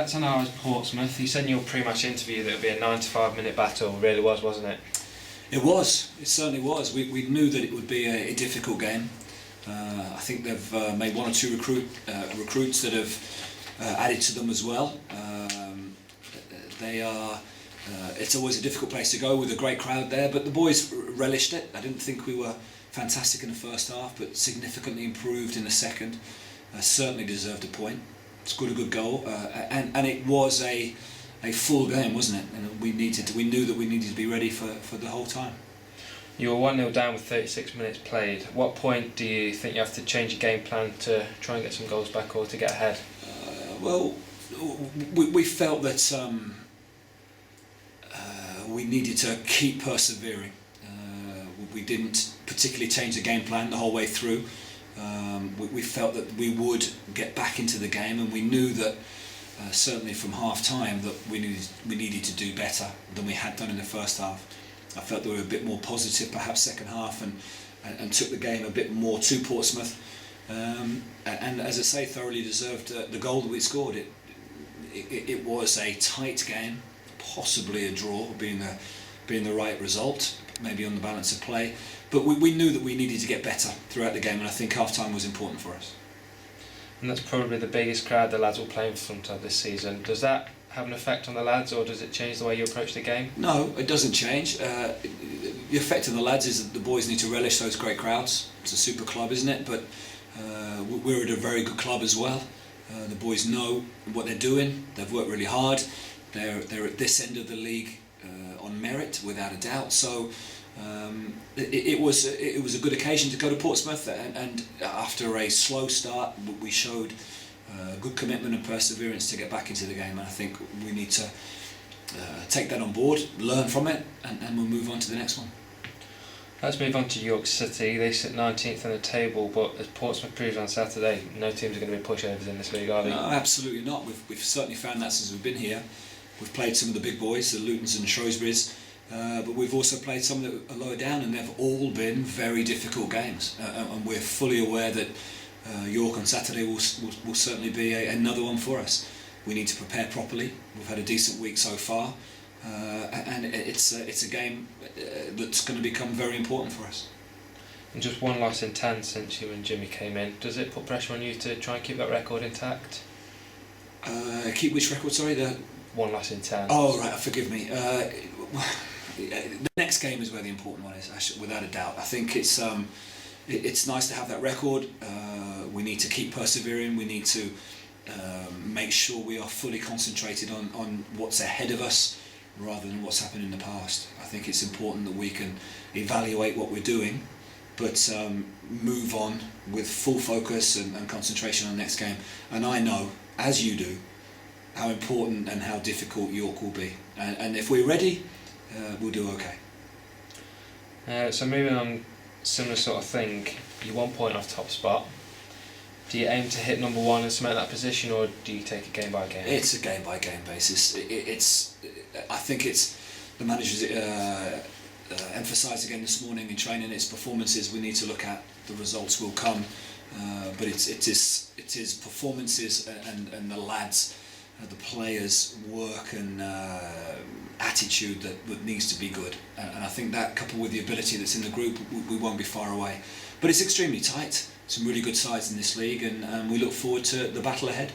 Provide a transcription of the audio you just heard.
let's analyse Portsmouth. You said in your pre-match interview that it would be a 95-minute battle. It really was, wasn't it? It was. It certainly was. We knew that it would be a difficult game. I think they've made one or two recruits that have added to them as well. They are. It's always a difficult place to go with a great crowd there, but the boys relished it. I didn't think we were fantastic in the first half, but significantly improved in the second. Certainly deserved a point. Scored a good goal, and it was a full game, wasn't it? And we knew that we needed to be ready for the whole time. You were 1-0 down with 36 minutes played. At what point do you think you have to change your game plan to try and get some goals back or to get ahead? Well, we felt that we needed to keep persevering. We didn't particularly change the game plan the whole way through. We felt that we would get back into the game, and we knew that certainly from half time that we needed to do better than we had done in the first half. I felt that we were a bit more positive perhaps second half and took the game a bit more to Portsmouth, and as I say, thoroughly deserved the goal that we scored. It was a tight game, possibly a draw being the right result, maybe on the balance of play, but we knew that we needed to get better throughout the game, and I think half time was important for us. And that's probably the biggest crowd the lads will play in front of this season. Does that have an effect on the lads, or does it change the way you approach the game? No, it doesn't change. The effect on the lads is that the boys need to relish those great crowds. It's a super club, isn't it? But we're at a very good club as well. The boys know what they're doing. They've worked really hard. They're at this end of the league on merit, without a doubt. So it was a good occasion to go to Portsmouth, and after a slow start, we showed good commitment and perseverance to get back into the game, and I think we need to take that on board, learn from it, and we'll move on to the next one. Let's move on to York City. They sit 19th on the table, but as Portsmouth proved on Saturday, no teams are going to be pushovers in this league, are they? No, absolutely not. We've certainly found that since we've been here. We've played some of the big boys, the Lutons and the Shrewsburys, but we've also played some that are lower down, and they've all been very difficult games, and we're fully aware that York on Saturday will certainly be another one for us. We need to prepare properly. We've had a decent week so far, and it's a game that's going to become very important for us. And just one loss in 10 since you and Jimmy came in. Does it put pressure on you to try and keep that record intact? Keep which record? Sorry, the one loss in 10. Oh right, forgive me. The next game is where the important one is, without a doubt. I think it's nice to have that record. We need to keep persevering. We need to make sure we are fully concentrated on what's ahead of us rather than what's happened in the past. I think it's important that we can evaluate what we're doing, but move on with full focus and concentration on the next game. And I know, as you do, how important and how difficult York will be. And if we're ready, we'll do okay. So moving on, similar sort of thing, you 1 point off top spot. Do you aim to hit number one and cement that position, or do you take it game by game? It's a game by game basis. I think it's the manager's emphasised again this morning in training. It's performances we need to look at. The results will come, but it is performances and the lads, the players' work and attitude that needs to be good. And I think that, coupled with the ability that's in the group, we won't be far away. But it's extremely tight. Some really good sides in this league, and we look forward to the battle ahead.